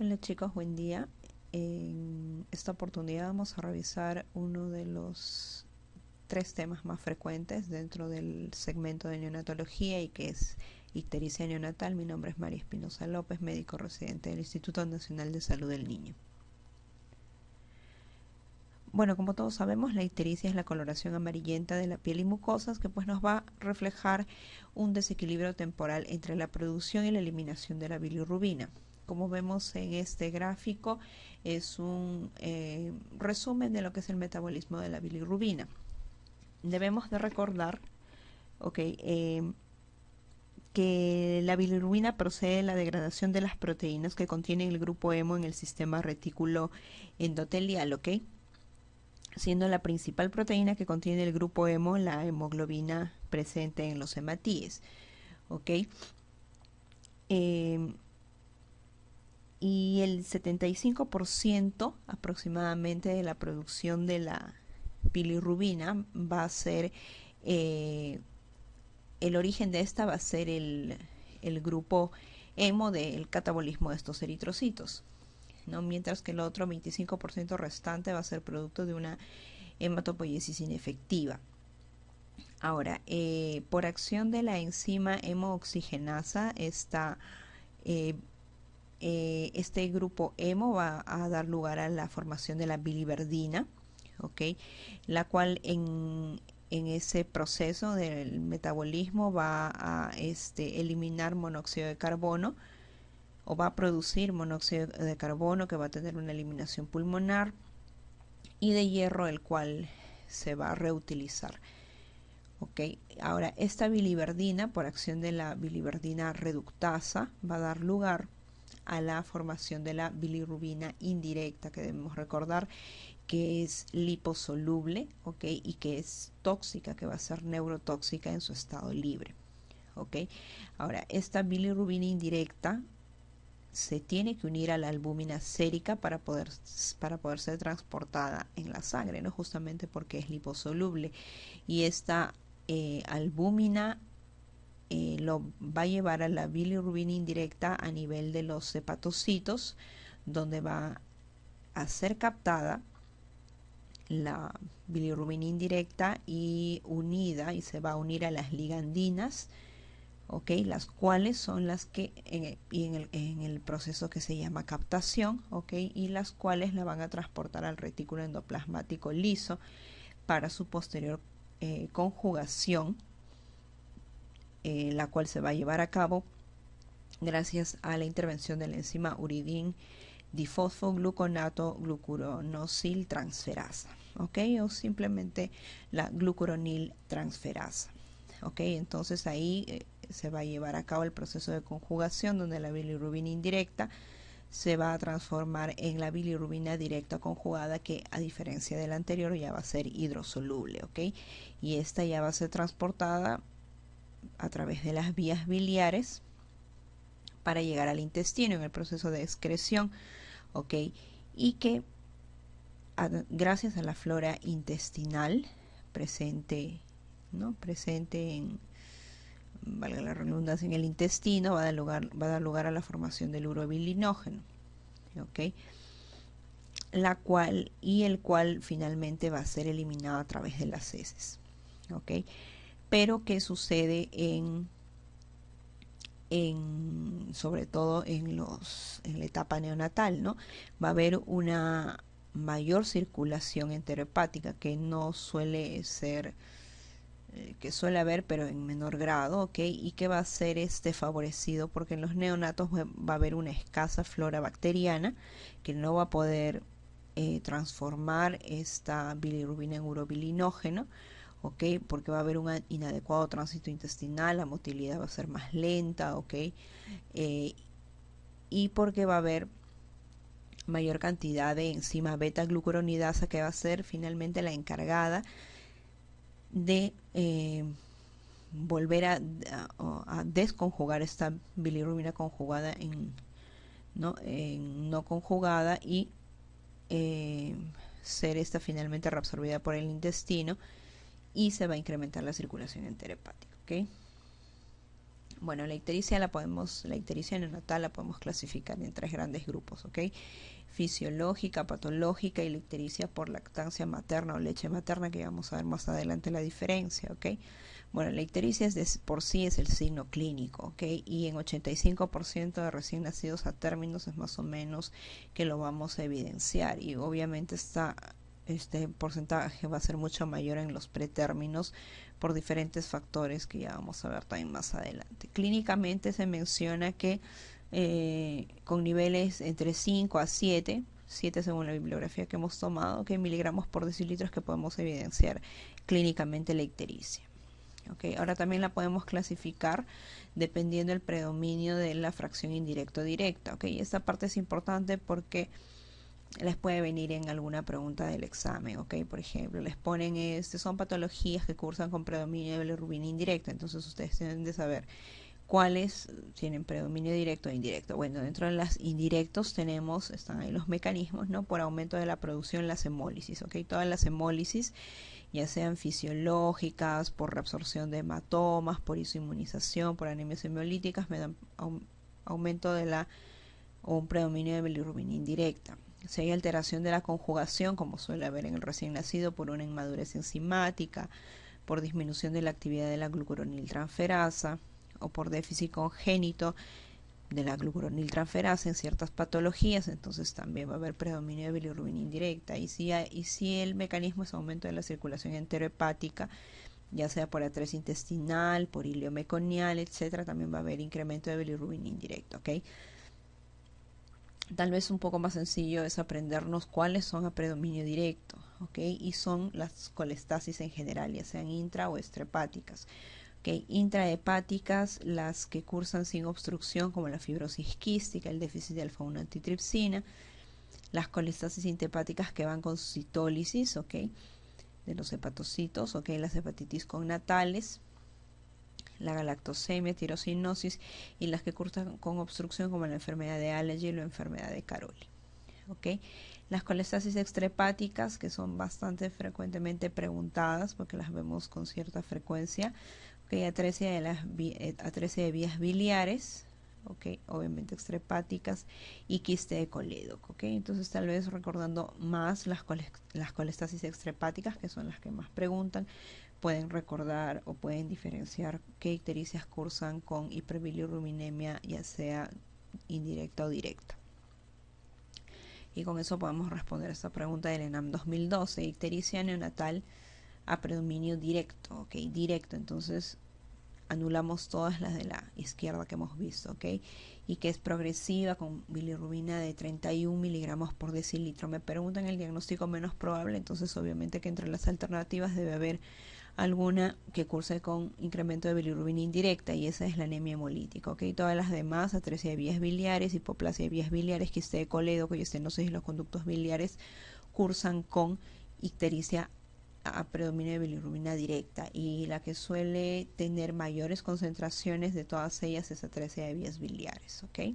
Hola chicos, buen día. En esta oportunidad vamos a revisar uno de los tres temas más frecuentes dentro del segmento de neonatología y que es ictericia neonatal. Mi nombre es María Espinosa López, médico residente del Instituto Nacional de Salud del Niño. Bueno, como todos sabemos, la ictericia es la coloración amarillenta de la piel y mucosas que pues nos va a reflejar un desequilibrio temporal entre la producción y la eliminación de la bilirrubina. Como vemos en este gráfico, es un resumen de lo que es el metabolismo de la bilirrubina. Debemos de recordar, que la bilirrubina procede de la degradación de las proteínas que contienen el grupo hemo en el sistema retículo endotelial, ¿ok? Siendo la principal proteína que contiene el grupo hemo la hemoglobina presente en los hematíes, ¿ok? Y el 75% aproximadamente de la producción de la bilirrubina va a ser, el origen de esta va a ser el grupo hemo del catabolismo de estos eritrocitos, ¿no? Mientras que el otro 25% restante va a ser producto de una hematopoiesis inefectiva. Ahora, por acción de la enzima hemooxigenasa, este grupo hemo va a dar lugar a la formación de la biliverdina, ¿ok? La cual en ese proceso del metabolismo va a eliminar monóxido de carbono o va a producir monóxido de carbono que va a tener una eliminación pulmonar y de hierro, el cual se va a reutilizar. Ok, ahora esta biliverdina, por acción de la biliverdina reductasa, va a dar lugar a la formación de la bilirrubina indirecta, que debemos recordar que es liposoluble, ok, y que es tóxica, que va a ser neurotóxica en su estado libre. Ok, ahora esta bilirrubina indirecta se tiene que unir a la albúmina sérica para poder ser transportada en la sangre, ¿no? Justamente porque es liposoluble. Y esta albúmina lo va a llevar a la bilirrubina indirecta a nivel de los hepatocitos, donde va a ser captada la bilirrubina indirecta y unida, y se va a unir a las ligandinas, ¿ok? Las cuales son las que en el proceso que se llama captación, ¿ok? Y las cuales la van a transportar al retículo endoplasmático liso para su posterior conjugación, la cual se va a llevar a cabo gracias a la intervención de la enzima uridín difosfogluconato glucuronosil transferasa, ¿ok? O simplemente la glucuronil transferasa, ¿ok? Entonces ahí se va a llevar a cabo el proceso de conjugación, donde la bilirrubina indirecta se va a transformar en la bilirrubina directa conjugada, que a diferencia de la anterior ya va a ser hidrosoluble, ¿ok? Y esta ya va a ser transportada a través de las vías biliares para llegar al intestino en el proceso de excreción, ¿ok? Y que gracias a la flora intestinal presente, ¿no? Presente en, valga la redundancia, en el intestino, va a dar lugar a la formación del urobilinógeno, ¿ok? El cual finalmente va a ser eliminado a través de las heces, ¿ok? Pero ¿qué sucede sobre todo en la etapa neonatal, ¿no? Va a haber una mayor circulación enterohepática, que no suele ser, que suele haber pero en menor grado, ¿ok? Y que va a ser favorecido porque en los neonatos va a haber una escasa flora bacteriana que no va a poder transformar esta bilirrubina en urobilinógeno, ¿ok? Porque va a haber un inadecuado tránsito intestinal, la motilidad va a ser más lenta, ¿ok? Y porque va a haber mayor cantidad de enzima beta glucuronidasa, que va a ser finalmente la encargada de volver a desconjugar esta bilirrubina conjugada en no conjugada y ser esta finalmente reabsorbida por el intestino, y se va a incrementar la circulación enterohepática, ¿ok? Bueno, la ictericia neonatal la podemos clasificar en tres grandes grupos, ¿ok? Fisiológica, patológica y la ictericia por lactancia materna o leche materna, que vamos a ver más adelante la diferencia, ¿ok? Bueno, la ictericia por sí es el signo clínico, ¿ok? Y en 85% de recién nacidos a términos es más o menos que lo vamos a evidenciar, y obviamente este porcentaje va a ser mucho mayor en los pretérminos por diferentes factores que ya vamos a ver también más adelante. Clínicamente se menciona que con niveles entre 5 a 7 según la bibliografía que hemos tomado, que miligramos por decilitros, que podemos evidenciar clínicamente la ictericia. Okay. Ahora también la podemos clasificar dependiendo del predominio de la fracción indirecto-directa. Okay. Esta parte es importante porque les puede venir en alguna pregunta del examen, ¿ok? Por ejemplo, les ponen son patologías que cursan con predominio de bilirrubina indirecta, entonces ustedes tienen de saber cuáles tienen predominio directo e indirecto. Bueno, dentro de las indirectos están ahí los mecanismos, ¿no? Por aumento de la producción, las hemólisis, ¿ok? Todas las hemólisis, ya sean fisiológicas, por reabsorción de hematomas, por isoinmunización, por anemias hemolíticas, me dan aumento o un predominio de bilirrubina indirecta. Si hay alteración de la conjugación, como suele haber en el recién nacido, por una inmadurez enzimática, por disminución de la actividad de la glucuroniltransferasa o por déficit congénito de la glucuroniltransferasa en ciertas patologías, entonces también va a haber predominio de bilirrubina indirecta. Y si el mecanismo es aumento de la circulación enterohepática, ya sea por A3 intestinal, por ilio meconial, etcétera, también va a haber incremento de bilirrubina indirecta, ¿ok? Tal vez un poco más sencillo es aprendernos cuáles son a predominio directo, ¿ok? Y son las colestasis en general, ya sean intra o extrahepáticas. ¿Ok? Intrahepáticas, las que cursan sin obstrucción, como la fibrosis quística, el déficit de alfa-1 antitripsina. Las colestasis intrahepáticas que van con citólisis, ¿ok? De los hepatocitos, ¿ok? Las hepatitis connatales, la galactosemia, tirosinosis, y las que cursan con obstrucción, como la enfermedad de Allergy o la enfermedad de Caroli. ¿Okay? Las colestasis extrahepáticas, que son bastante frecuentemente preguntadas porque las vemos con cierta frecuencia, ¿okay? Atresia de vías biliares, ¿okay? Obviamente extrahepáticas, y quiste de colédoco, ¿okay? Entonces tal vez recordando más las colestasis extrahepáticas, que son las que más preguntan, pueden recordar o pueden diferenciar qué ictericias cursan con hiperbilirrubinemia, ya sea indirecta o directa. Y con eso podemos responder esta pregunta del ENAM 2012. Ictericia neonatal a predominio directo, ¿ok? Directo, entonces anulamos todas las de la izquierda que hemos visto, ¿ok? Y que es progresiva con bilirrubina de 31 miligramos por decilitro. Me preguntan el diagnóstico menos probable, entonces obviamente que entre las alternativas debe haber alguna que curse con incremento de bilirrubina indirecta, y esa es la anemia hemolítica, ¿ok? Todas las demás, atresia de vías biliares, hipoplasia de vías biliares, quiste de colédoco y estenosis de los conductos biliares, cursan con ictericia a predominio de bilirrubina directa, y la que suele tener mayores concentraciones de todas ellas es atresia de vías biliares, ¿ok?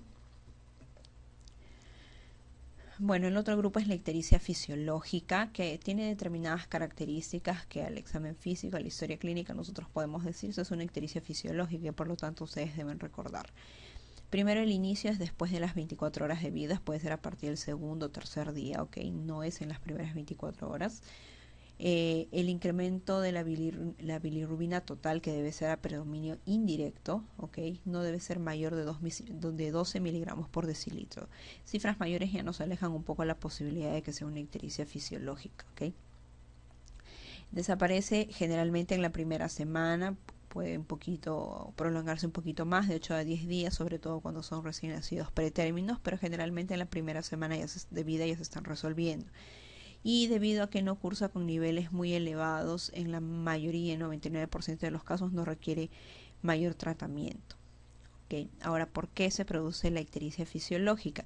Bueno, el otro grupo es la ictericia fisiológica, que tiene determinadas características que al examen físico, a la historia clínica, nosotros podemos decir eso es una ictericia fisiológica, y por lo tanto ustedes deben recordar. Primero, el inicio es después de las 24 horas de vida, puede ser a partir del segundo o tercer día, ¿ok? No es en las primeras 24 horas. El incremento de la bilirrubina total, que debe ser a predominio indirecto, ¿okay? No debe ser mayor de 12 miligramos por decilitro. Cifras mayores ya nos alejan un poco la posibilidad de que sea una ictericia fisiológica, ¿okay? Desaparece generalmente en la primera semana, puede prolongarse un poquito más, de 8 a 10 días, sobre todo cuando son recién nacidos pretérminos, pero generalmente en la primera semana de vida ya se están resolviendo. Y debido a que no cursa con niveles muy elevados, en la mayoría, en 99% de los casos, no requiere mayor tratamiento. ¿Okay? Ahora, ¿por qué se produce la ictericia fisiológica?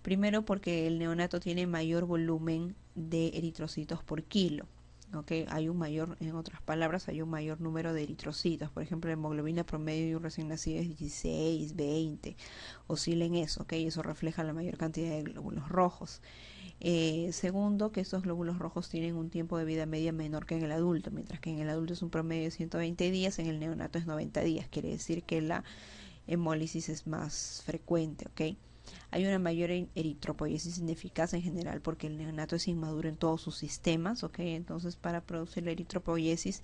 Primero, porque el neonato tiene mayor volumen de eritrocitos por kilo. ¿Okay? En otras palabras, hay un mayor número de eritrocitos. Por ejemplo, la hemoglobina promedio de un recién nacido es 16, 20, oscila en eso, ¿okay? Eso refleja la mayor cantidad de glóbulos rojos. Segundo, que estos glóbulos rojos tienen un tiempo de vida media menor que en el adulto, mientras que en el adulto es un promedio de 120 días, en el neonato es 90 días. Quiere decir que la hemólisis es más frecuente, ¿ok? Hay una mayor eritropoiesis ineficaz en general porque el neonato es inmaduro en todos sus sistemas, ¿ok? Entonces para producir la eritropoiesis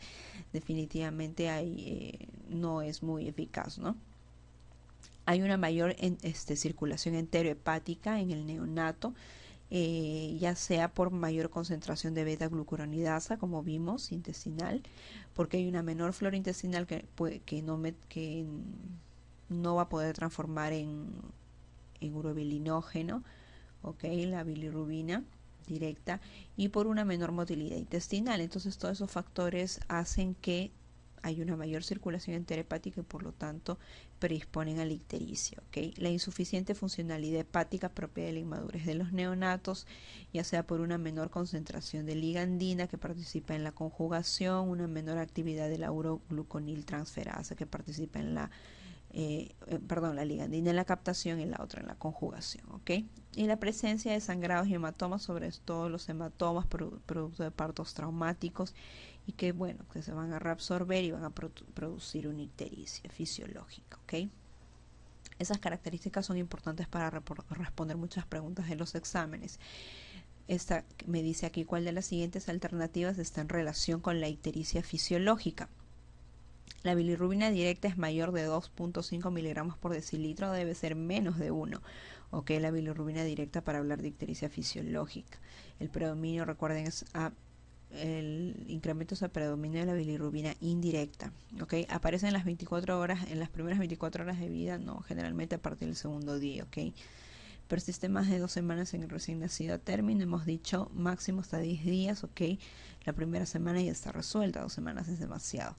definitivamente no es muy eficaz, ¿no? Hay una mayor circulación enterohepática en el neonato, ya sea por mayor concentración de beta-glucuronidasa, como vimos, intestinal, porque hay una menor flora intestinal que no va a poder transformar en urobilinógeno, ¿okay? La bilirrubina directa, y por una menor motilidad intestinal. Entonces todos esos factores hacen que hay una mayor circulación enterohepática y por lo tanto predisponen a la ictericia, ¿okay? La insuficiente funcionalidad hepática propia de la inmadurez de los neonatos, ya sea por una menor concentración de ligandina que participa en la conjugación, una menor actividad de la urogluconiltransferasa que participa en la la ligandina en la captación y la otra en la conjugación, ¿ok? Y la presencia de sangrados y hematomas, sobre todo los hematomas producto de partos traumáticos y que, bueno, que se van a reabsorber y van a producir una ictericia fisiológica, ¿ok? Esas características son importantes para responder muchas preguntas de los exámenes. Esta me dice aquí cuál de las siguientes alternativas está en relación con la ictericia fisiológica. La bilirrubina directa es mayor de 2.5 miligramos por decilitro, debe ser menos de 1. Ok, la bilirrubina directa para hablar de ictericia fisiológica. El predominio, recuerden, el incremento es el predominio de la bilirrubina indirecta. Ok, aparece en las 24 horas, en las primeras 24 horas de vida, no, generalmente a partir del segundo día. Ok, persiste más de 2 semanas en el recién nacido a término, hemos dicho máximo hasta 10 días. Ok, la primera semana ya está resuelta, 2 semanas es demasiado.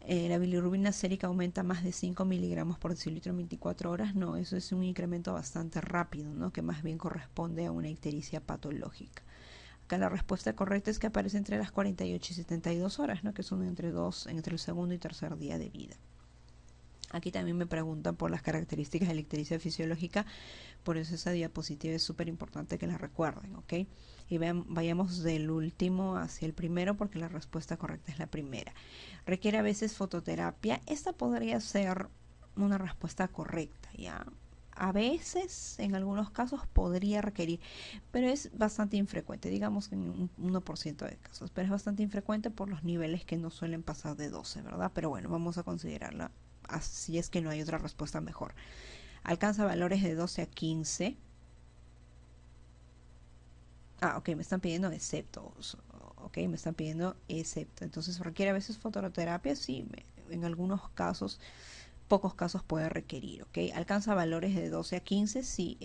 La bilirrubina sérica aumenta más de 5 miligramos por decilitro en 24 horas, no, eso es un incremento bastante rápido, ¿no? Que más bien corresponde a una ictericia patológica. Acá la respuesta correcta es que aparece entre las 48 y 72 horas, ¿no? Que son entre el segundo y tercer día de vida. Aquí también me preguntan por las características de la ictericia fisiológica, por eso esa diapositiva es súper importante que la recuerden, ¿ok? Y vayamos del último hacia el primero porque la respuesta correcta es la primera. Requiere a veces fototerapia. Esta podría ser una respuesta correcta, ¿ya? A veces, en algunos casos, podría requerir, pero es bastante infrecuente, digamos que en un 1% de casos, pero es bastante infrecuente por los niveles que no suelen pasar de 12, ¿verdad? Pero bueno, vamos a considerarla así, es que no hay otra respuesta mejor. Alcanza valores de 12 a 15. Ok, me están pidiendo excepto. Ok, me están pidiendo excepto. Entonces, ¿requiere a veces fototerapia? Sí, en algunos casos, pocos casos puede requerir. Ok, alcanza valores de 12 a 15. Sí,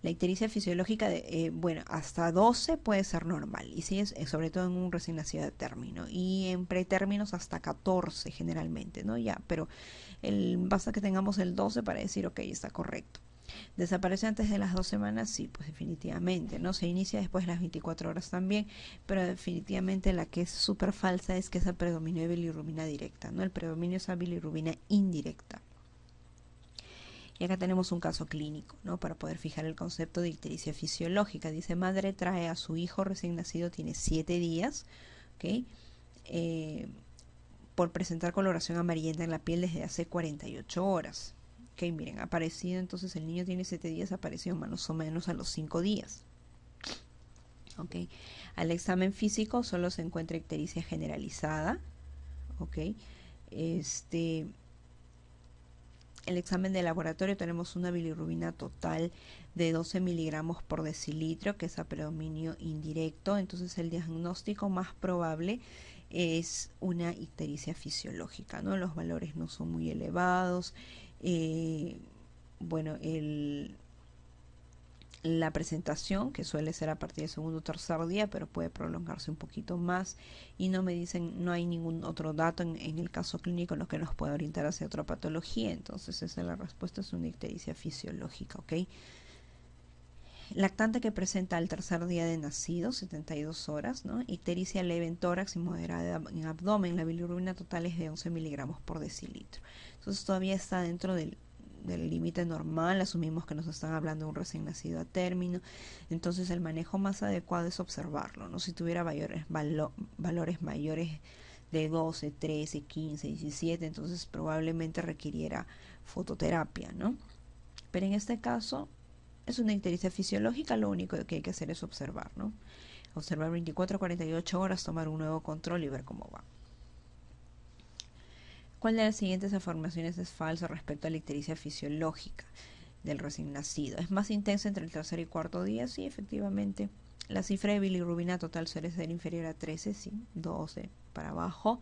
la ictericia fisiológica, bueno, hasta 12 puede ser normal. Y sí, sobre todo en un recién nacido de término. Y en pretérminos hasta 14 generalmente, ¿no? Ya, pero basta que tengamos el 12 para decir, ok, está correcto. ¿Desaparece antes de las 2 semanas? Sí, pues definitivamente, ¿no? Se inicia después de las 24 horas también, pero definitivamente la que es súper falsa es que es el predominio de bilirrubina directa, ¿no? El predominio es a bilirrubina indirecta. Y acá tenemos un caso clínico, ¿no? Para poder fijar el concepto de ictericia fisiológica. Dice, madre trae a su hijo recién nacido, tiene 7 días, ¿ok? Por presentar coloración amarillenta en la piel desde hace 48 horas. Ok, miren, ha aparecido, entonces el niño tiene 7 días, apareció más o menos a los 5 días. Ok, al examen físico solo se encuentra ictericia generalizada. Ok, el examen de laboratorio tenemos una bilirrubina total de 12 miligramos por decilitro, que es a predominio indirecto. Entonces el diagnóstico más probable es una ictericia fisiológica, ¿no? Los valores no son muy elevados. Bueno, la presentación, que suele ser a partir del segundo o tercer día, pero puede prolongarse un poquito más, y no me dicen, no hay ningún otro dato en el caso clínico en lo que nos pueda orientar hacia otra patología. Entonces esa es la respuesta, es una ictericia fisiológica, ¿ok? Lactante que presenta al tercer día de nacido, 72 horas, ¿no? Ictericia leve en tórax y moderada en abdomen. La bilirrubina total es de 11 miligramos por decilitro. Entonces todavía está dentro del del límite normal, asumimos que nos están hablando de un recién nacido a término, entonces el manejo más adecuado es observarlo, ¿no? Si tuviera valores mayores de 12, 13, 15, 17, entonces probablemente requiriera fototerapia, ¿no? Pero en este caso es una ictericia fisiológica, lo único que hay que hacer es observar, ¿no? Observar 24 a 48 horas, tomar un nuevo control y ver cómo va. ¿Cuál de las siguientes afirmaciones es falsa respecto a la ictericia fisiológica del recién nacido? ¿Es más intensa entre el tercer y cuarto día? Sí, efectivamente. La cifra de bilirrubina total suele ser inferior a 13, sí, 12 para abajo.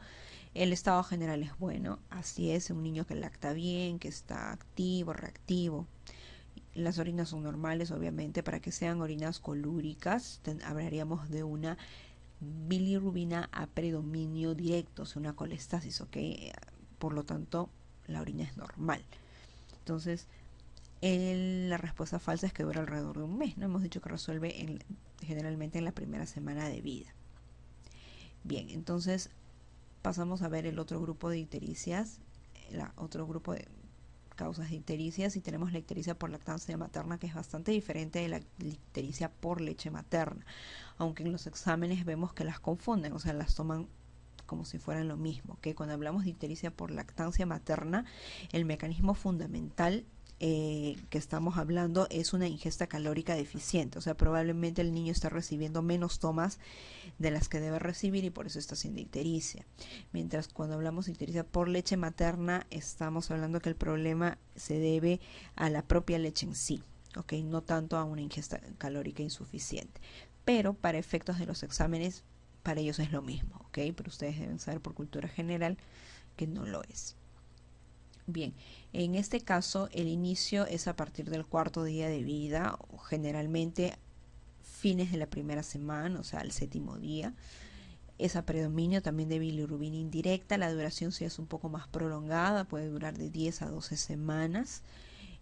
El estado general es bueno, así es, un niño que lacta bien, que está activo, reactivo. Las orinas son normales, obviamente. Para que sean orinas colúricas, hablaríamos de una bilirrubina a predominio directo, o sea, una colestasis, ¿ok? Por lo tanto, la orina es normal. Entonces, la respuesta falsa es que dura alrededor de un mes, ¿no? Hemos dicho que resuelve generalmente en la primera semana de vida. Bien, entonces pasamos a ver el otro grupo de ictericias, otro grupo de causas de ictericias, y tenemos la ictericia por lactancia materna, que es bastante diferente de la ictericia por leche materna, aunque en los exámenes vemos que las confunden, o sea, las toman como si fueran lo mismo, que cuando hablamos de ictericia por lactancia materna, el mecanismo fundamental que estamos hablando es una ingesta calórica deficiente, o sea, probablemente el niño está recibiendo menos tomas de las que debe recibir y por eso está haciendo ictericia. Mientras cuando hablamos de ictericia por leche materna, estamos hablando que el problema se debe a la propia leche en sí, ¿ok? No tanto a una ingesta calórica insuficiente. Pero para efectos de los exámenes, para ellos es lo mismo, ¿ok? Pero ustedes deben saber por cultura general que no lo es. Bien, en este caso el inicio es a partir del cuarto día de vida, o generalmente fines de la primera semana, o sea, al séptimo día. Es a predominio también de bilirrubina indirecta, la duración sí es un poco más prolongada, puede durar de 10 a 12 semanas.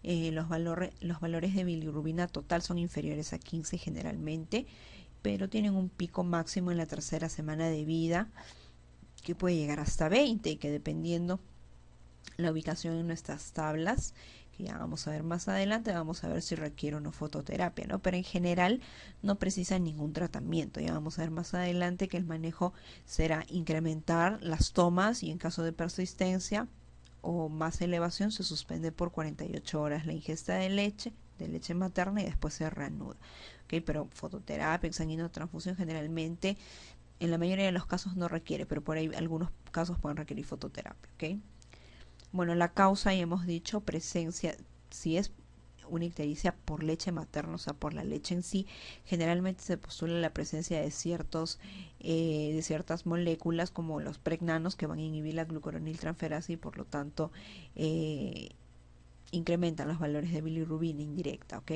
Los valores de bilirrubina total son inferiores a 15 generalmente, pero tienen un pico máximo en la tercera semana de vida que puede llegar hasta 20 y que dependiendo la ubicación en nuestras tablas, que ya vamos a ver más adelante, vamos a ver si requiere o no fototerapia, ¿no? Pero en general no precisa ningún tratamiento. Ya vamos a ver más adelante que el manejo será incrementar las tomas y en caso de persistencia o más elevación se suspende por 48 horas la ingesta de leche materna y después se reanuda. ¿Okay? Pero fototerapia, exsanguinotransfusión generalmente en la mayoría de los casos no requiere, pero por ahí algunos casos pueden requerir fototerapia. ¿Okay? Bueno, la causa, ya hemos dicho, presencia, si es una ictericia por leche materna, o sea, por la leche en sí, generalmente se postula la presencia de ciertas moléculas como los pregnanos que van a inhibir la glucuroniltransferasa y por lo tanto incrementan los valores de bilirrubina indirecta, ¿ok?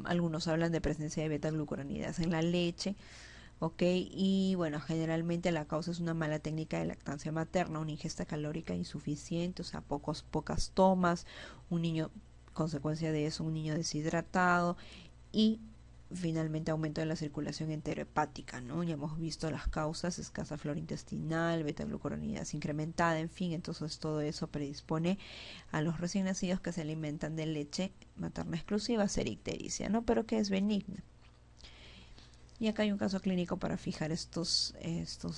Algunos hablan de presencia de beta-glucuronidas en la leche, ¿ok? Y bueno, generalmente la causa es una mala técnica de lactancia materna, una ingesta calórica insuficiente, o sea, pocas tomas, un niño, consecuencia de eso, un niño deshidratado y finalmente aumento de la circulación enterohepática, ¿no? Ya hemos visto las causas, escasa flora intestinal, beta-glucuronidasa incrementada, en fin, entonces todo eso predispone a los recién nacidos que se alimentan de leche materna exclusiva a ser ictericia, ¿no? Pero que es benigna. Y acá hay un caso clínico para fijar estos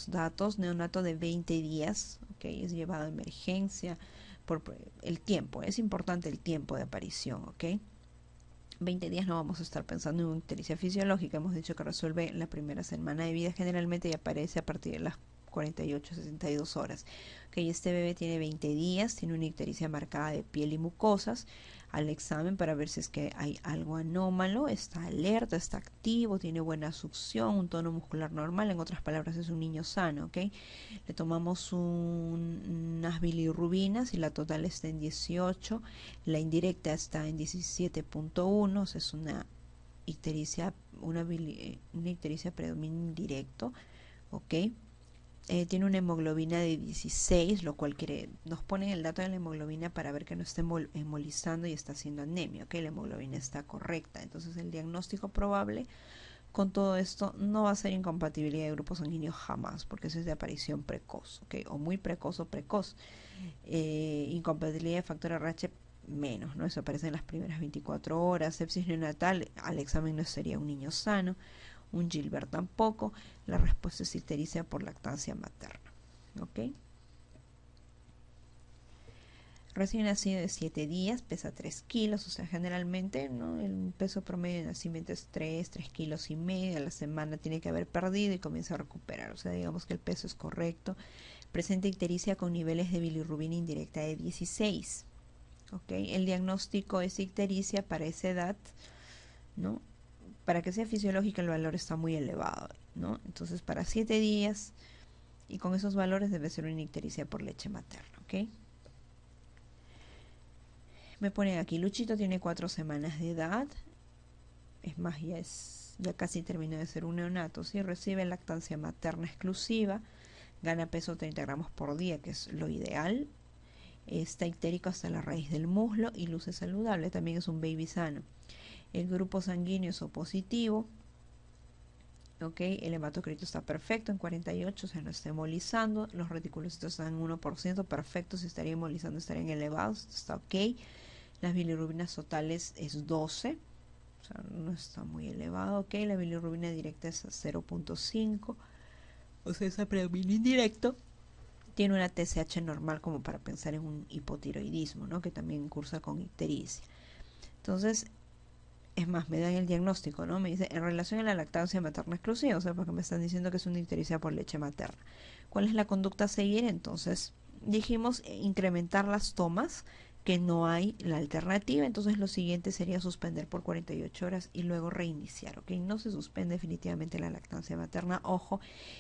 datos. Neonato de 20 días, ¿okay? Es llevado a emergencia por el tiempo. Es importante el tiempo de aparición, ¿ok? 20 días no vamos a estar pensando en una ictericia fisiológica. Hemos dicho que resuelve la primera semana de vida generalmente y aparece a partir de las 48 62 horas. Okay, este bebé tiene 20 días, tiene una ictericia marcada de piel y mucosas. Al examen para ver si es que hay algo anómalo, está alerta, está activo, tiene buena succión, un tono muscular normal, en otras palabras es un niño sano, ¿ok? Le tomamos unas bilirrubinas y la total está en 18, la indirecta está en 17.1, o sea, es una ictericia, una ictericia predominio indirecto, ¿ok? Tiene una hemoglobina de 16, lo cual nos pone el dato de la hemoglobina para ver que no está hemolizando y está haciendo anemia, ¿ok? La hemoglobina está correcta, entonces el diagnóstico probable con todo esto no va a ser incompatibilidad de grupo sanguíneo jamás, porque eso es de aparición precoz, ¿ok? O muy precoz o precoz. Incompatibilidad de factor RH menos, ¿no? Eso aparece en las primeras 24 horas. Sepsis neonatal, al examen no sería un niño sano. Un Gilbert tampoco. La respuesta es ictericia por lactancia materna. ¿Ok? Recién nacido de 7 días, pesa 3 kilos, o sea, generalmente, ¿no? El peso promedio de nacimiento es 3 kilos y medio, a la semana tiene que haber perdido y comienza a recuperar, o sea, digamos que el peso es correcto. Presenta ictericia con niveles de bilirrubina indirecta de 16. ¿Ok? El diagnóstico es ictericia para esa edad, ¿no? Para que sea fisiológica el valor está muy elevado, ¿no? Entonces, para 7 días y con esos valores debe ser una ictericia por leche materna, ¿ok? Me ponen aquí, Luchito tiene 4 semanas de edad, es más, ya casi terminó de ser un neonato, ¿sí? Recibe lactancia materna exclusiva, gana peso 30 gramos por día, que es lo ideal, está ictérico hasta la raíz del muslo y luce saludable, también es un baby sano. El grupo sanguíneo es O positivo, ¿ok? El hematocrito está perfecto en 48, o sea, no está hemolizando, los reticulocitos están en 1%, perfecto, si estaría hemolizando estarían elevados, está ok. Las bilirrubinas totales es 12, o sea, no está muy elevado, ok. La bilirrubina directa es 0.5, o sea, ese predominio indirecto. Tiene una TSH normal como para pensar en un hipotiroidismo, ¿no? Que también cursa con ictericia. Entonces, es más, me dan el diagnóstico, ¿no? Me dice, en relación a la lactancia materna exclusiva, o sea, porque me están diciendo que es una ictericia por leche materna. ¿Cuál es la conducta a seguir? Entonces, dijimos incrementar las tomas, que no hay la alternativa, entonces lo siguiente sería suspender por 48 horas y luego reiniciar, ¿ok? No se suspende definitivamente la lactancia materna, ojo,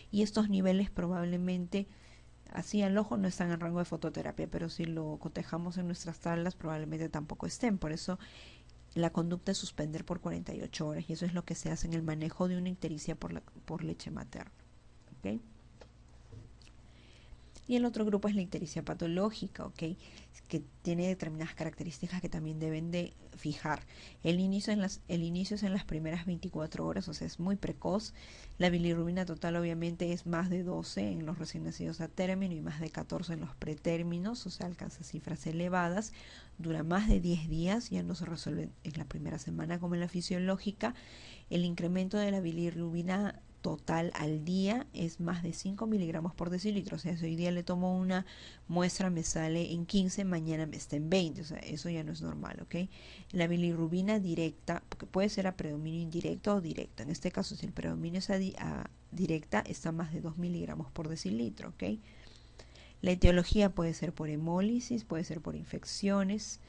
y estos niveles probablemente, así al ojo, no están en rango de fototerapia, pero si lo cotejamos en nuestras tablas probablemente tampoco estén, por eso la conducta es suspender por 48 horas y eso es lo que se hace en el manejo de una ictericia por leche materna, ¿ok? Y el otro grupo es la ictericia patológica, ¿ok? Que tiene determinadas características que también deben de fijar. El inicio es en las primeras 24 horas, o sea, es muy precoz. La bilirrubina total obviamente es más de 12 en los recién nacidos a término y más de 14 en los pretérminos, o sea, alcanza cifras elevadas. Dura más de 10 días, ya no se resuelve en la primera semana como en la fisiológica. El incremento de la bilirrubina total al día es más de 5 miligramos por decilitro, o sea, si hoy día le tomo una muestra me sale en 15, mañana me está en 20, o sea, eso ya no es normal, ¿ok? La bilirrubina directa, porque puede ser a predominio indirecto o directo, en este caso si el predominio es directa, está más de 2 miligramos por decilitro, ¿ok? La etiología puede ser por hemólisis, puede ser por infecciones,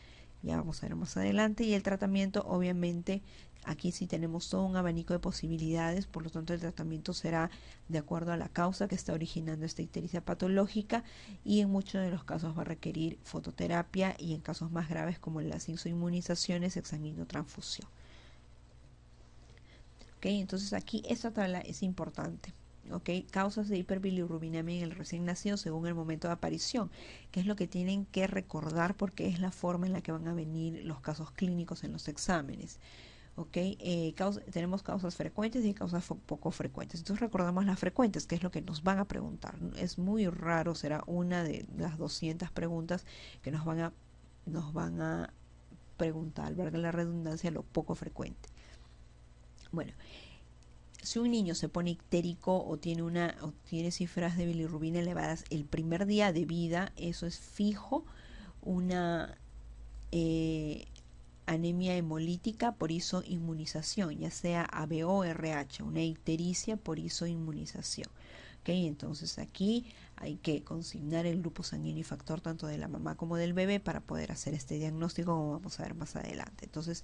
ya vamos a ver más adelante, y el tratamiento obviamente aquí sí tenemos todo un abanico de posibilidades, por lo tanto el tratamiento será de acuerdo a la causa que está originando esta ictericia patológica y en muchos de los casos va a requerir fototerapia y en casos más graves como las inmunizaciones, exsanguinotransfusión. ¿Ok? Entonces aquí esta tabla es importante. ¿Ok? Causas de hiperbilirrubinemia en el recién nacido según el momento de aparición, que es lo que tienen que recordar porque es la forma en la que van a venir los casos clínicos en los exámenes. ¿Ok? Tenemos causas frecuentes y causas poco frecuentes. Entonces recordamos las frecuentes, que es lo que nos van a preguntar. Es muy raro, será una de las 200 preguntas que nos van a preguntar, valga la redundancia, lo poco frecuente. Bueno, si un niño se pone ictérico o tiene cifras de bilirrubina elevadas el primer día de vida, eso es fijo una anemia hemolítica por isoinmunización, ya sea ABO o RH, una ictericia por isoinmunización. ¿Okay? Entonces aquí hay que consignar el grupo sanguíneo y factor tanto de la mamá como del bebé para poder hacer este diagnóstico, como vamos a ver más adelante. Entonces,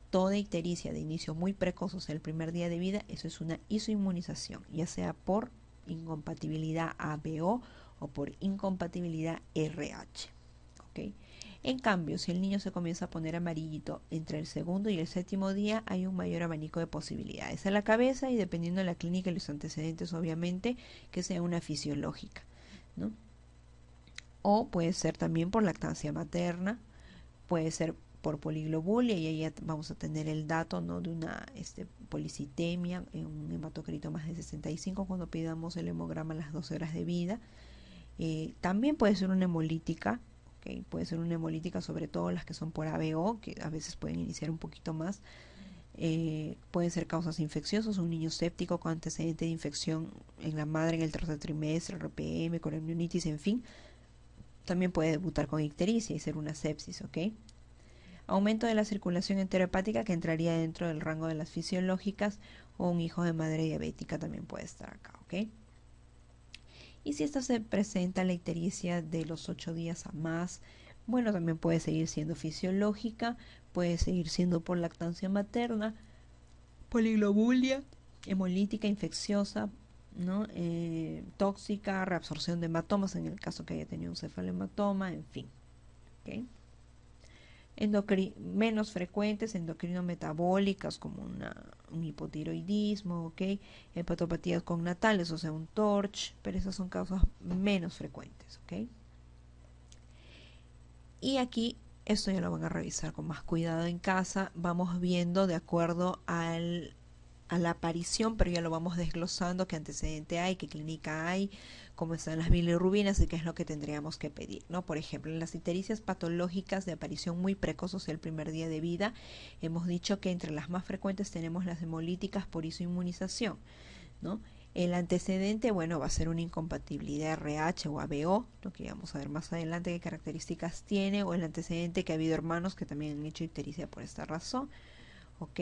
toda ictericia de inicio muy precoz, o sea, el primer día de vida, eso es una isoinmunización, ya sea por incompatibilidad ABO o por incompatibilidad RH. ¿Okay? En cambio, si el niño se comienza a poner amarillito entre el segundo y el séptimo día, hay un mayor abanico de posibilidades a la cabeza y dependiendo de la clínica y los antecedentes, obviamente, que sea una fisiológica, ¿no? O puede ser también por lactancia materna, puede ser por poliglobulia y ahí ya vamos a tener el dato, ¿no? De una policitemia, un hematocrito más de 65 cuando pidamos el hemograma a las 12 horas de vida. También puede ser una hemolítica, ¿ok? Puede ser una hemolítica, sobre todo las que son por ABO, que a veces pueden iniciar un poquito más. Pueden ser causas infecciosas, un niño séptico con antecedente de infección en la madre en el tercer trimestre, RPM, con amnionitis, en fin. También puede debutar con ictericia y ser una sepsis, ¿ok? Aumento de la circulación enterohepática, que entraría dentro del rango de las fisiológicas, o un hijo de madre diabética también puede estar acá, ¿ok? Y si esta se presenta la ictericia de los 8 días a más, bueno, también puede seguir siendo fisiológica, puede seguir siendo por lactancia materna, poliglobulia, hemolítica, infecciosa, ¿no? Tóxica, reabsorción de hematomas en el caso que haya tenido un cefalohematoma, en fin, ¿ok? Menos frecuentes, endocrino-metabólicas como un hipotiroidismo, ¿ok? Hepatopatías cognatales, o sea, un TORCH, pero esas son causas menos frecuentes, ¿ok? Y aquí esto ya lo van a revisar con más cuidado en casa. Vamos viendo de acuerdo a la aparición, pero ya lo vamos desglosando, qué antecedente hay, qué clínica hay, cómo están las bilirrubinas y qué es lo que tendríamos que pedir, ¿no? Por ejemplo, en las ictericias patológicas de aparición muy precoz, o sea, el primer día de vida, hemos dicho que entre las más frecuentes tenemos las hemolíticas por isoinmunización, ¿no? El antecedente, bueno, va a ser una incompatibilidad RH o ABO, lo que vamos a ver más adelante qué características tiene, o el antecedente que ha habido hermanos que también han hecho ictericia por esta razón, ¿ok?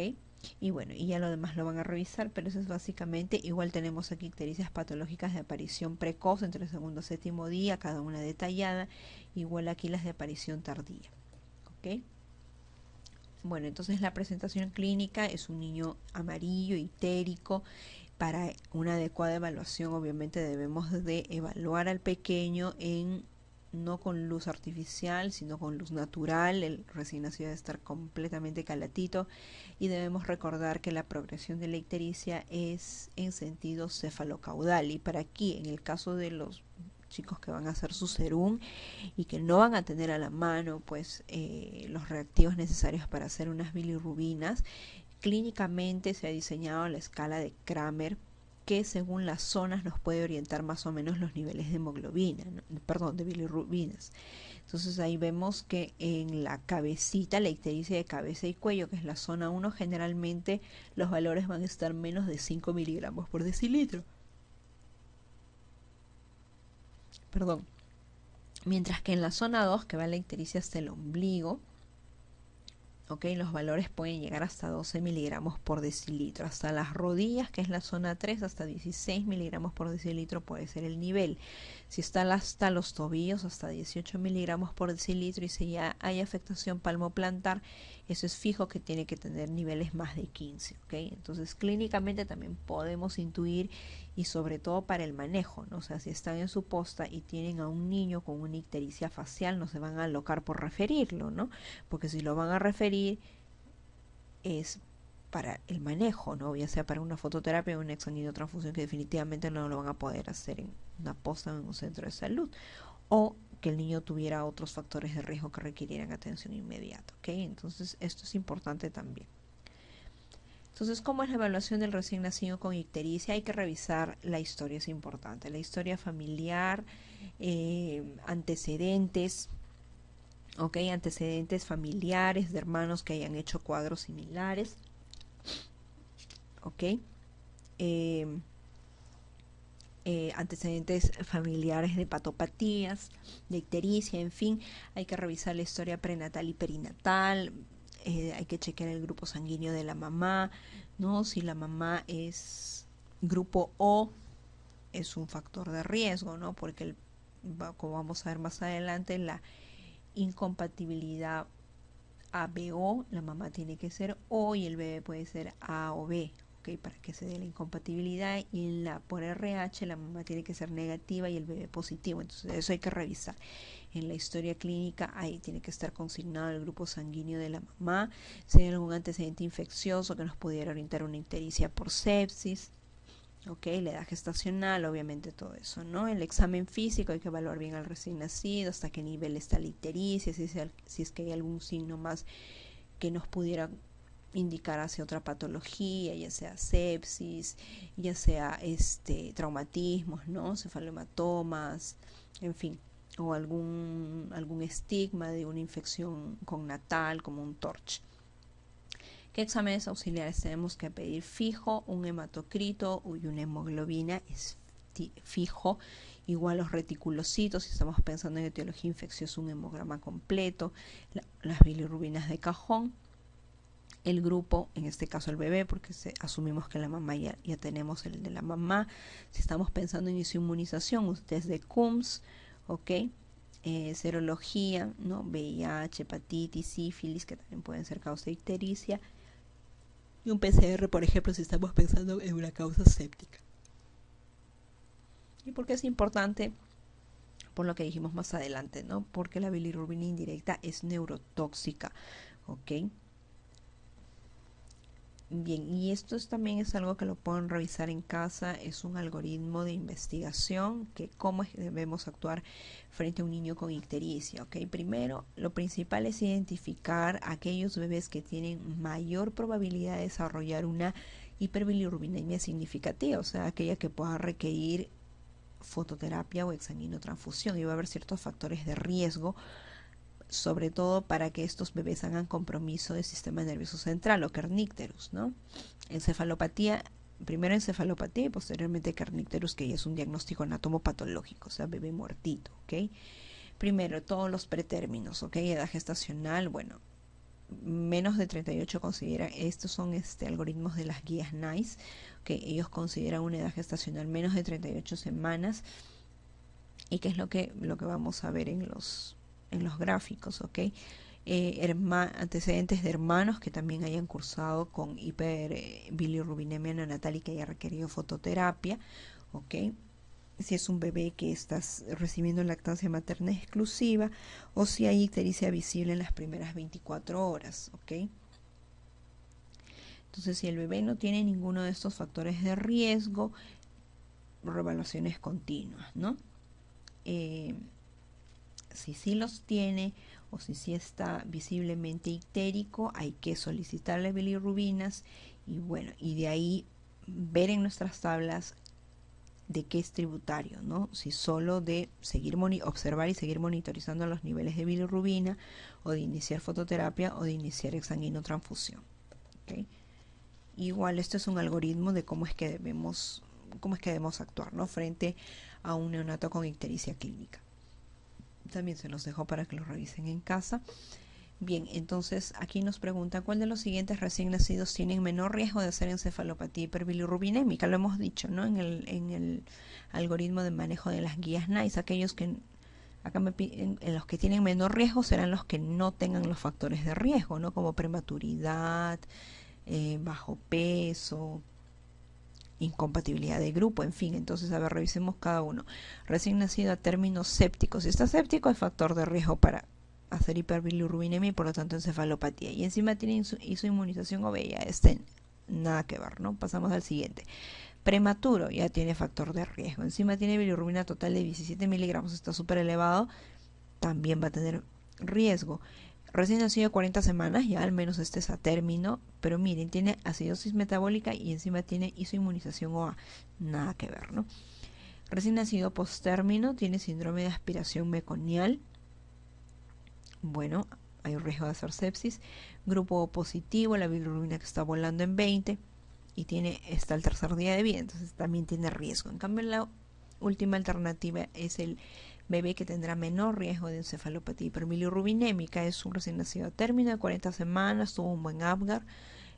Y bueno, y ya lo demás lo van a revisar, pero eso es básicamente, igual tenemos aquí ictericias patológicas de aparición precoz entre el segundo y séptimo día, cada una detallada, igual aquí las de aparición tardía, ¿ok? Bueno, entonces la presentación clínica es un niño amarillo, ictérico. Para una adecuada evaluación, obviamente debemos de evaluar al pequeño no con luz artificial, sino con luz natural. El recién nacido debe estar completamente calatito, y debemos recordar que la progresión de la ictericia es en sentido cefalocaudal, y para aquí, en el caso de los chicos que van a hacer su serum y que no van a tener a la mano pues los reactivos necesarios para hacer unas bilirrubinas, clínicamente se ha diseñado la escala de Kramer, que según las zonas nos puede orientar más o menos los niveles de hemoglobina, ¿no? Perdón, de bilirrubinas. Entonces ahí vemos que en la cabecita, la ictericia de cabeza y cuello, que es la zona 1, generalmente los valores van a estar menos de 5 miligramos por decilitro. Perdón. Mientras que en la zona 2, que va la ictericia hasta el ombligo, ¿ok? Los valores pueden llegar hasta 12 miligramos por decilitro. Hasta las rodillas, que es la zona 3, hasta 16 miligramos por decilitro puede ser el nivel. Si está hasta los tobillos, hasta 18 miligramos por decilitro. Y si ya hay afectación palmoplantar, eso es fijo que tiene que tener niveles más de 15, ¿ok? Entonces clínicamente también podemos intuir, y sobre todo para el manejo, ¿no? O sea, si están en su posta y tienen a un niño con una ictericia facial, no se van a alocar por referirlo, ¿no? Porque si lo van a referir es para el manejo, ¿no? Ya sea para una fototerapia o una exoninotransfusión, que definitivamente no lo van a poder hacer en una posta en un centro de salud, o que el niño tuviera otros factores de riesgo que requirieran atención inmediata, ¿ok? Entonces esto es importante también. Entonces, ¿cómo es la evaluación del recién nacido con ictericia? Hay que revisar la historia, es importante. La historia familiar, antecedentes, ¿ok? Antecedentes familiares de hermanos que hayan hecho cuadros similares, ¿ok? Antecedentes familiares de hepatopatías, de ictericia, en fin. Hay que revisar la historia prenatal y perinatal. Hay que chequear el grupo sanguíneo de la mamá, ¿no? Si la mamá es grupo O, es un factor de riesgo, ¿no? Porque como vamos a ver más adelante, la incompatibilidad ABO, la mamá tiene que ser O y el bebé puede ser A o B, ¿ok? Para que se dé la incompatibilidad. Y en la por RH la mamá tiene que ser negativa y el bebé positivo. Entonces eso hay que revisar. En la historia clínica ahí tiene que estar consignado el grupo sanguíneo de la mamá, si hay algún antecedente infeccioso que nos pudiera orientar una ictericia por sepsis, ¿ok? La edad gestacional, obviamente todo eso, ¿no? El examen físico, hay que evaluar bien al recién nacido, hasta qué nivel está la ictericia, si es que hay algún signo más que nos pudiera indicar hacia otra patología, ya sea sepsis, ya sea traumatismos, ¿no? Cefalomatomas, en fin. o algún estigma de una infección cognatal como un TORCH. ¿Qué exámenes auxiliares tenemos que pedir? Fijo, un hematocrito y una hemoglobina es fijo, igual los reticulocitos, si estamos pensando en etiología infecciosa, un hemograma completo, las bilirrubinas de cajón, el grupo, en este caso el bebé, porque asumimos que la mamá ya tenemos el de la mamá. Si estamos pensando en inmunización, un test de Coombs, ¿ok? Serología, ¿no? VIH, hepatitis, sífilis, que también pueden ser causa de ictericia, y un PCR, por ejemplo, si estamos pensando en una causa séptica. ¿Y por qué es importante? Por lo que dijimos más adelante, ¿no? Porque la bilirrubina indirecta es neurotóxica, ¿ok? Bien, y esto también es algo que lo pueden revisar en casa, es un algoritmo de investigación que cómo debemos actuar frente a un niño con ictericia, ¿ok? Primero, lo principal es identificar aquellos bebés que tienen mayor probabilidad de desarrollar una hiperbilirrubinemia significativa, o sea, aquella que pueda requerir fototerapia o exsanguinotransfusión, y va a haber ciertos factores de riesgo, sobre todo para que estos bebés hagan compromiso del sistema nervioso central o kernicterus, ¿no? Encefalopatía, primero encefalopatía y posteriormente kernicterus, que ya es un diagnóstico anatomopatológico, o sea, bebé muertito, ¿ok? Primero, todos los pretérminos, ¿ok? Edad gestacional, bueno, menos de 38 consideran, estos son algoritmos de las guías NICE, que ellos consideran una edad gestacional menos de 38 semanas, y que es lo que vamos a ver en los gráficos, ¿ok? Antecedentes de hermanos que también hayan cursado con hiperbilirrubinemia neonatal y que haya requerido fototerapia, ¿ok? Si es un bebé que estás recibiendo lactancia materna exclusiva, o si hay ictericia visible en las primeras 24 horas, ¿ok? Entonces, si el bebé no tiene ninguno de estos factores de riesgo, reevaluaciones continuas, ¿no? Si sí los tiene o si sí está visiblemente ictérico, hay que solicitarle bilirrubinas, y bueno, y de ahí ver en nuestras tablas de qué es tributario, ¿no? Si solo de seguir observar y seguir monitorizando los niveles de bilirrubina, o de iniciar fototerapia, o de iniciar exsanguinotransfusión, ¿okay? Igual esto es un algoritmo de cómo es que debemos actuar, ¿no? Frente a un neonato con ictericia clínica. También se los dejo para que lo revisen en casa. Bien, entonces aquí nos pregunta cuál de los siguientes recién nacidos tienen menor riesgo de hacer encefalopatía hiperbilirrubinémica. Lo hemos dicho, ¿no? En el algoritmo de manejo de las guías NICE, aquellos que acá en los que tienen menor riesgo serán los que no tengan los factores de riesgo, ¿no? Como prematuridad, bajo peso, incompatibilidad de grupo, en fin. Entonces, a ver, revisemos cada uno. Recién nacido a términos sépticos. Si está séptico, es factor de riesgo para hacer hiperbilirrubinemia y por lo tanto encefalopatía. Y encima tiene hizo inmunización o VIH, nada que ver, ¿no? Pasamos al siguiente. Prematuro, ya tiene factor de riesgo. Encima tiene bilirrubina total de 17 miligramos, está súper elevado, también va a tener riesgo. Recién nacido 40 semanas, ya al menos este es a término, pero miren, tiene acidosis metabólica y encima hizo inmunización OA, nada que ver, ¿no? Recién nacido postérmino, tiene síndrome de aspiración meconial, bueno, hay un riesgo de hacer sepsis. Grupo positivo, la bilirrubina que está volando en 20 y está el tercer día de vida, entonces también tiene riesgo. En cambio, la última alternativa es el bebé que tendrá menor riesgo de encefalopatía hiperbilirrubinémica. Es un recién nacido a término de 40 semanas, tuvo un buen Apgar,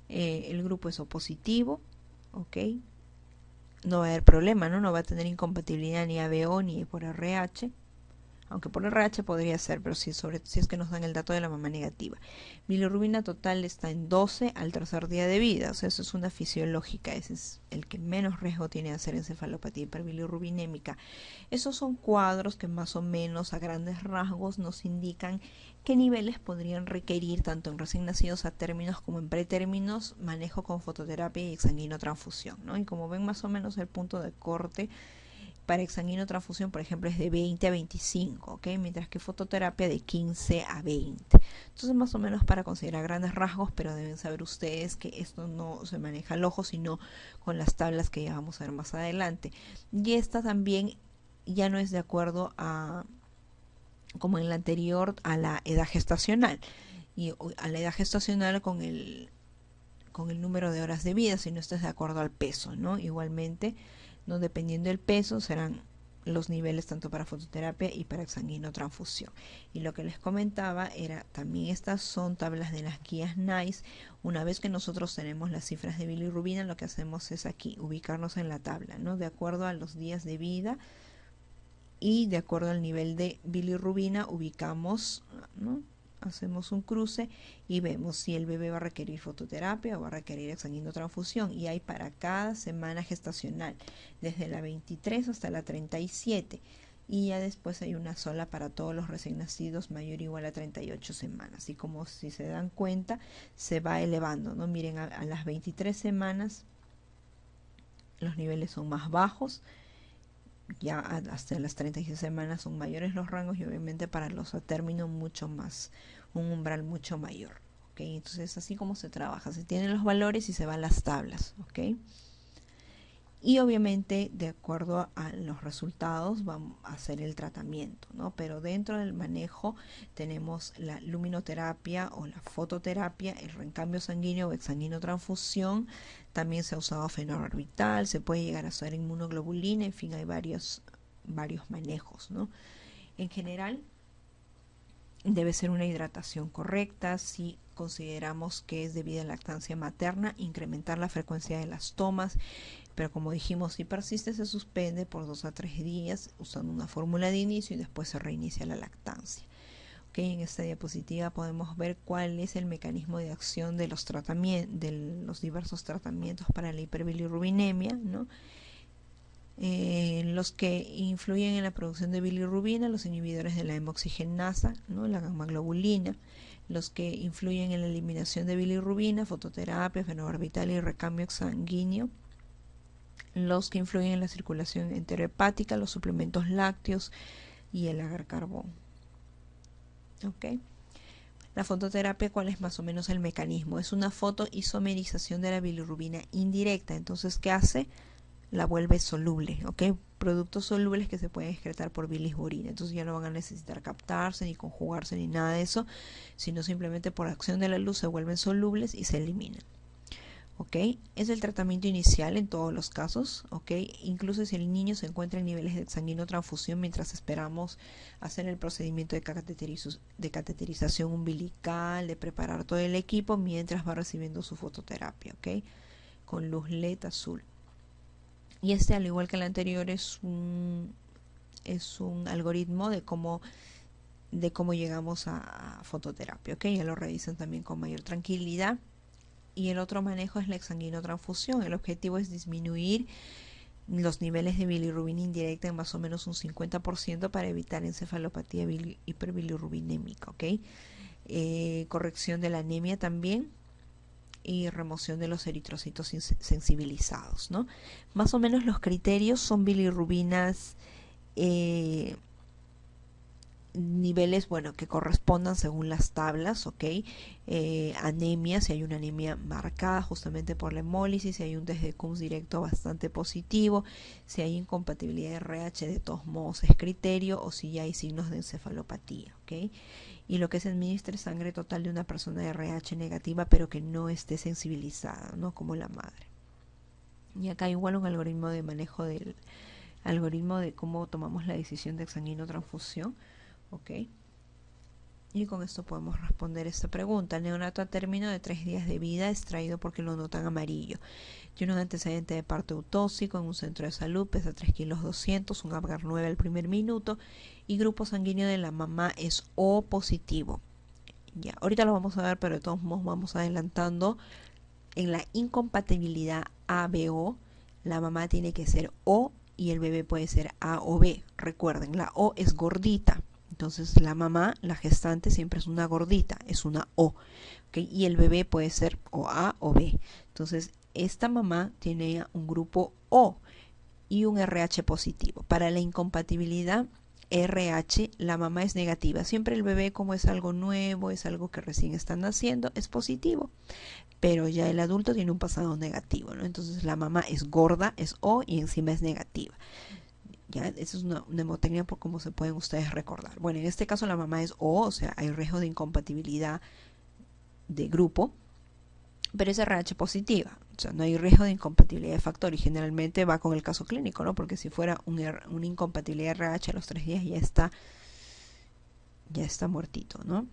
el grupo es O positivo, ¿ok? No va a haber problema, ¿no? No va a tener incompatibilidad ni ABO ni por RH, aunque por RH podría ser, pero si es que nos dan el dato de la mamá negativa. Bilirrubina total está en 12 al tercer día de vida, o sea, eso es una fisiológica, ese es el que menos riesgo tiene de hacer encefalopatía hiperbilirrubinémica. Esos son cuadros que más o menos a grandes rasgos nos indican qué niveles podrían requerir, tanto en recién nacidos a términos como en pretérminos, manejo con fototerapia y exsanguinotransfusión, ¿no? Y como ven, más o menos el punto de corte para exsanguinotransfusión, por ejemplo, es de 20 a 25, ¿ok? Mientras que fototerapia de 15 a 20. Entonces, más o menos para considerar grandes rasgos, pero deben saber ustedes que esto no se maneja al ojo, sino con las tablas que ya vamos a ver más adelante. Y esta también ya no es de acuerdo a como en la anterior, a la edad gestacional. Y a la edad gestacional con el número de horas de vida, si no estás de acuerdo al peso, ¿no? Igualmente, no dependiendo del peso, serán los niveles tanto para fototerapia y para exsanguinotransfusión. Y lo que les comentaba era, también estas son tablas de las guías NICE. Una vez que nosotros tenemos las cifras de bilirrubina, lo que hacemos es aquí, ubicarnos en la tabla, ¿no? De acuerdo a los días de vida y de acuerdo al nivel de bilirrubina, ubicamos, ¿no? Hacemos un cruce y vemos si el bebé va a requerir fototerapia o va a requerir exsanguinotransfusión, y hay para cada semana gestacional, desde la 23 hasta la 37, y ya después hay una sola para todos los recién nacidos mayor o igual a 38 semanas, y como si se dan cuenta se va elevando, ¿no? Miren, a las 23 semanas los niveles son más bajos, ya hasta las 36 semanas son mayores los rangos, y obviamente para los a término mucho más, un umbral mucho mayor. ¿Ok? Entonces así como se trabaja, se tienen los valores y se van las tablas. ¿Ok? Y obviamente de acuerdo a los resultados vamos a hacer el tratamiento, ¿no? Pero dentro del manejo tenemos la luminoterapia o la fototerapia, el recambio sanguíneo o exsanguinotransfusión. También se ha usado fenobarbital, se puede llegar a usar inmunoglobulina, en fin, hay varios manejos, ¿no? En general debe ser una hidratación correcta. Si consideramos que es debido a lactancia materna, incrementar la frecuencia de las tomas, pero como dijimos, si persiste se suspende por 2 a 3 días usando una fórmula de inicio y después se reinicia la lactancia. ¿Okay? En esta diapositiva podemos ver cuál es el mecanismo de acción de los diversos tratamientos para la hiperbilirrubinemia, ¿no? Los que influyen en la producción de bilirrubina, los inhibidores de la hemoxigenasa, ¿no? La gamma-globulina. Los que influyen en la eliminación de bilirrubina, fototerapia, fenobarbital y recambio sanguíneo. Los que influyen en la circulación enterohepática, los suplementos lácteos y el agar-carbón. ¿Ok? La fototerapia, ¿cuál es más o menos el mecanismo? Es una fotoisomerización de la bilirrubina indirecta. Entonces, ¿qué hace? La vuelve soluble, ¿ok? Productos solubles que se pueden excretar por bilis o orina. Entonces ya no van a necesitar captarse, ni conjugarse, ni nada de eso, sino simplemente por acción de la luz se vuelven solubles y se eliminan. ¿Ok? Es el tratamiento inicial en todos los casos, ¿ok? Incluso si el niño se encuentra en niveles de exsanguinotransfusión mientras esperamos hacer el procedimiento de cateterización umbilical, de preparar todo el equipo mientras va recibiendo su fototerapia, ¿ok? Con luz LED azul. Y este, al igual que el anterior, es un algoritmo de cómo llegamos a fototerapia, ¿ok? Ya lo revisan también con mayor tranquilidad. Y el otro manejo es la exsanguinotransfusión. El objetivo es disminuir los niveles de bilirrubina indirecta en más o menos un 50% para evitar encefalopatía hiperbilirrubinémica, ¿ok? Corrección de la anemia también y remoción de los eritrocitos sensibilizados, ¿no? Más o menos los criterios son bilirrubinas niveles, bueno, que correspondan según las tablas, ¿ok? Anemia, si hay una anemia marcada justamente por la hemólisis, si hay un test de Coombs directo bastante positivo, si hay incompatibilidad de RH, de todos modos es criterio, o si ya hay signos de encefalopatía, ¿ok? Y lo que se administra es sangre total de una persona de RH negativa, pero que no esté sensibilizada, ¿no? Como la madre. Y acá igual un algoritmo de manejo del algoritmo de cómo tomamos la decisión de exsanguinotransfusión. ¿Ok? Y con esto podemos responder esta pregunta. Neonato a término de 3 días de vida extraído porque lo notan amarillo. Tiene un antecedente de parto eutóxico en un centro de salud, pesa 3 kilos 200, un Apgar 9 al primer minuto y grupo sanguíneo de la mamá es O positivo. Ya, ahorita lo vamos a ver, pero de todos modos vamos adelantando. En la incompatibilidad ABO, la mamá tiene que ser O y el bebé puede ser A o B. Recuerden, la O es gordita. Entonces la mamá, la gestante, siempre es una gordita, es una O, ¿okay? Y el bebé puede ser o A o B. Entonces esta mamá tiene un grupo O y un RH positivo. Para la incompatibilidad RH, la mamá es negativa. Siempre el bebé, como es algo nuevo, es algo que recién están naciendo, es positivo. Pero ya el adulto tiene un pasado negativo, ¿no? Entonces la mamá es gorda, es O y encima es negativa. Ya, esa es una mnemotecnia por como se pueden ustedes recordar. Bueno, en este caso la mamá es O sea, hay riesgo de incompatibilidad de grupo, pero es RH positiva. O sea, no hay riesgo de incompatibilidad de factor y generalmente va con el caso clínico, ¿no? Porque si fuera una incompatibilidad RH a los 3 días ya está muertito, ¿no?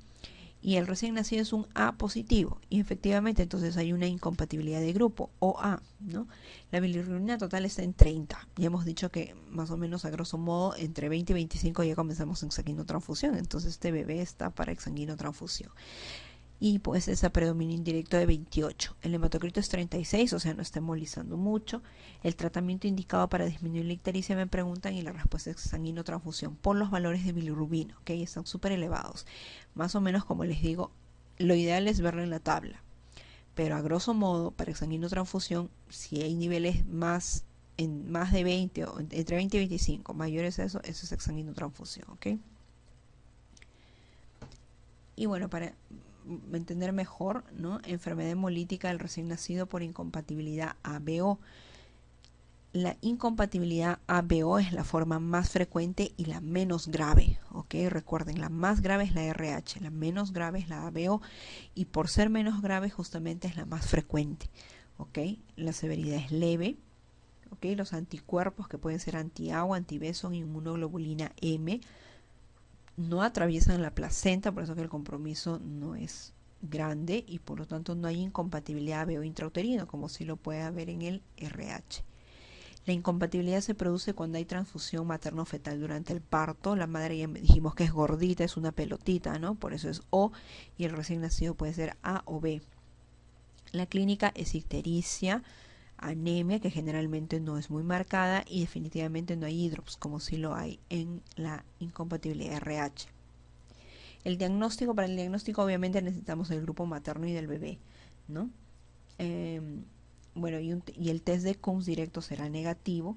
Y el recién nacido es un A positivo y efectivamente entonces hay una incompatibilidad de grupo OA, ¿no? La bilirrubina total está en 30. Ya hemos dicho que más o menos a grosso modo entre 20 y 25 ya comenzamos en sanguinotransfusión, entonces este bebé está para exsanguinotransfusión. Y pues esa predominio indirecto de 28. El hematocrito es 36, o sea, no está embolizando mucho. El tratamiento indicado para disminuir la ictericia me preguntan y la respuesta es sanguinotransfusión por los valores de bilirrubina, ¿ok? Están súper elevados. Más o menos, como les digo, lo ideal es verlo en la tabla. Pero a grosso modo, para exsanguinotransfusión, si hay niveles más de 20 o entre 20 y 25 mayores a eso es exsanguinotransfusión, ¿ok? Y bueno, para entender mejor, ¿no? Enfermedad hemolítica del recién nacido por incompatibilidad ABO. La incompatibilidad ABO es la forma más frecuente y la menos grave, ¿ok? Recuerden, la más grave es la RH, la menos grave es la ABO y por ser menos grave justamente es la más frecuente, ¿ok? La severidad es leve, ¿ok? Los anticuerpos que pueden ser anti-agua, anti-B son inmunoglobulina M, no atraviesan la placenta, por eso que el compromiso no es grande y por lo tanto no hay incompatibilidad ABO intrauterino, como sí lo puede haber en el RH. La incompatibilidad se produce cuando hay transfusión materno-fetal durante el parto. La madre ya dijimos que es gordita, es una pelotita, ¿no? Por eso es O y el recién nacido puede ser A o B. La clínica es ictericia, anemia, que generalmente no es muy marcada, y definitivamente no hay hidrops, como sí lo hay en la incompatibilidad RH. El diagnóstico, para el diagnóstico obviamente necesitamos el grupo materno y del bebé, ¿no? Bueno, y el test de Coombs directo será negativo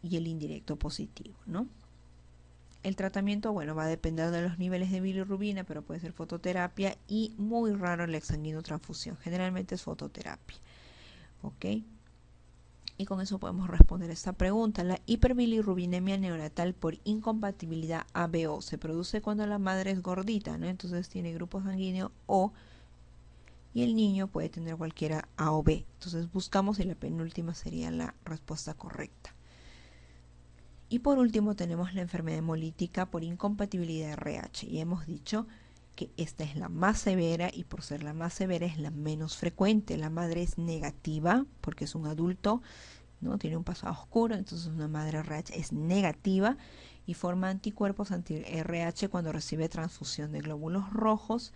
y el indirecto positivo, ¿no? El tratamiento, bueno, va a depender de los niveles de bilirrubina, pero puede ser fototerapia y muy raro la exsanguinotransfusión. Generalmente es fototerapia, ¿ok? Y con eso podemos responder esta pregunta. La hiperbilirrubinemia neonatal por incompatibilidad ABO se produce cuando la madre es gordita, ¿no? Entonces tiene grupo sanguíneo O y el niño puede tener cualquiera A o B. Entonces buscamos y la penúltima sería la respuesta correcta. Y por último tenemos la enfermedad hemolítica por incompatibilidad RH. Y hemos dicho que esta es la más severa y por ser la más severa es la menos frecuente. La madre es negativa porque es un adulto, ¿no? Tiene un pasado oscuro, entonces una madre RH es negativa y forma anticuerpos anti-RH cuando recibe transfusión de glóbulos rojos,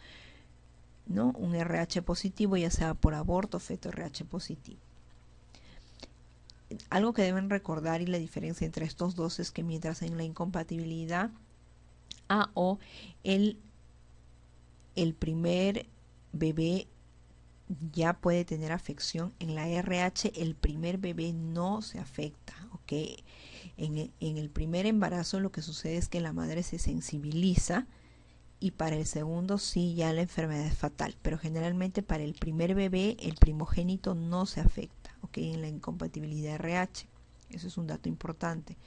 ¿no? Un RH positivo, ya sea por aborto, feto RH positivo. Algo que deben recordar y la diferencia entre estos dos es que mientras en la incompatibilidad AO el primer bebé ya puede tener afección, en la RH el primer bebé no se afecta, ¿ok? En el primer embarazo lo que sucede es que la madre se sensibiliza y para el segundo sí ya la enfermedad es fatal, pero generalmente para el primer bebé el primogénito no se afecta, ¿ok? En la incompatibilidad RH, eso es un dato importante,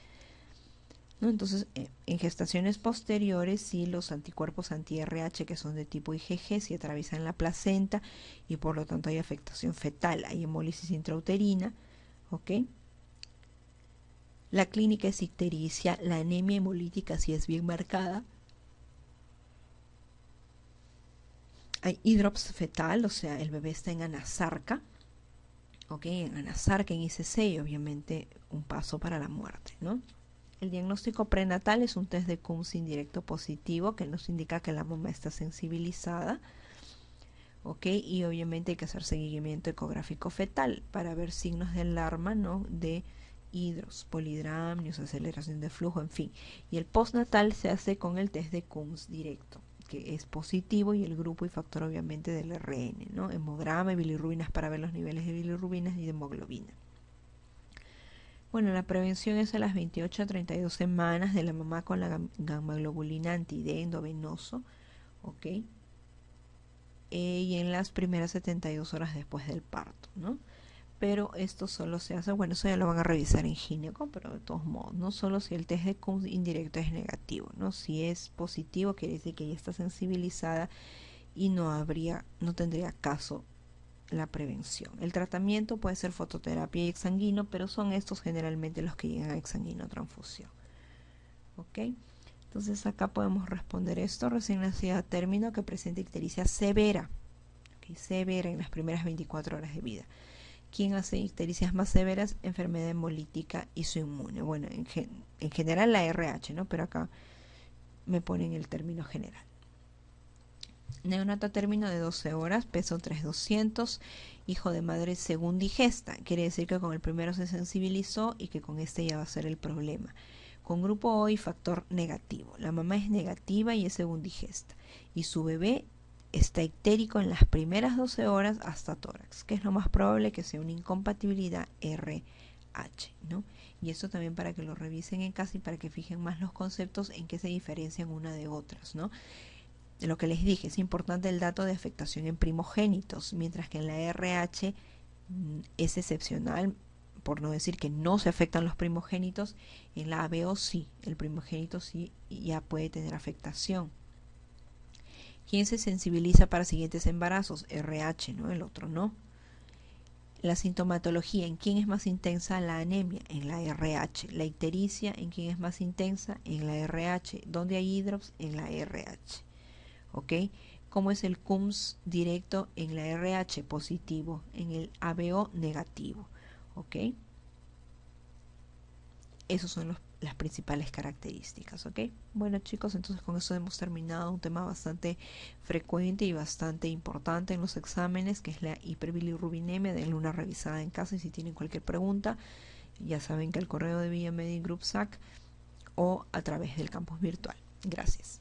¿no? Entonces en gestaciones posteriores sí los anticuerpos anti-RH que son de tipo IgG sí atraviesan la placenta y por lo tanto hay afectación fetal, hay hemólisis intrauterina, ¿ok? La clínica es ictericia, la anemia hemolítica sí es bien marcada. Hay hidrops fetal, o sea, el bebé está en anasarca, ¿ok? En anasarca, en ICC, y obviamente un paso para la muerte, ¿no? El diagnóstico prenatal es un test de Coombs indirecto positivo que nos indica que la mamá está sensibilizada, ¿ok? Y obviamente hay que hacer seguimiento ecográfico fetal para ver signos de alarma, ¿no? De hidros, polidramnios, aceleración de flujo, en fin. Y el postnatal se hace con el test de Coombs directo, que es positivo, y el grupo y factor obviamente del RN, ¿no? Hemograma y bilirrubinas para ver los niveles de bilirrubinas y de hemoglobina. Bueno, la prevención es a las 28 a 32 semanas de la mamá con la gamma-globulina anti-D endovenoso, ¿ok? Y en las primeras 72 horas después del parto, ¿no? pero esto solo se hace, bueno, eso ya lo van a revisar en gineco, pero de todos modos, no solo si el test de Coombs indirecto es negativo, ¿no? Si es positivo, quiere decir que ya está sensibilizada y no tendría caso la prevención. El tratamiento puede ser fototerapia y exsanguino, pero son estos generalmente los que llegan a exsanguino transfusión. ¿Ok? Entonces acá podemos responder esto: recién nacida a término que presenta ictericia severa, ¿okay? Severa en las primeras 24 horas de vida. ¿Quién hace ictericias más severas? Enfermedad hemolítica isoinmune. Bueno, en general la RH, ¿no? Pero acá me ponen el término general. Neonato a término de 12 horas, peso 3,200, hijo de madre según digesta. Quiere decir que con el primero se sensibilizó y que con este ya va a ser el problema. Con grupo O y factor negativo. La mamá es negativa y es según digesta. Y su bebé está ictérico en las primeras 12 horas hasta tórax, que es lo más probable que sea una incompatibilidad RH, ¿no? Y eso también para que lo revisen en casa y para que fijen más los conceptos en qué se diferencian una de otras, ¿no? De lo que les dije, es importante el dato de afectación en primogénitos, mientras que en la RH es excepcional, por no decir que no se afectan los primogénitos. En la ABO sí, el primogénito sí ya puede tener afectación. ¿Quién se sensibiliza para siguientes embarazos? RH, ¿no? El otro no. La sintomatología, ¿en quién es más intensa la anemia? En la RH. La ictericia, ¿en quién es más intensa? En la RH. ¿Dónde hay hidrops? En la RH. ¿Ok? ¿Cómo es el Coombs directo? En la RH positivo, en el ABO negativo. ¿Ok? Esas son las principales características, ¿ok? Bueno, chicos, entonces con eso hemos terminado un tema bastante frecuente y bastante importante en los exámenes, que es la hiperbilirrubinemia. Denle una revisada en casa y si tienen cualquier pregunta, ya saben que el correo de Villa Media Group SAC o a través del campus virtual. Gracias.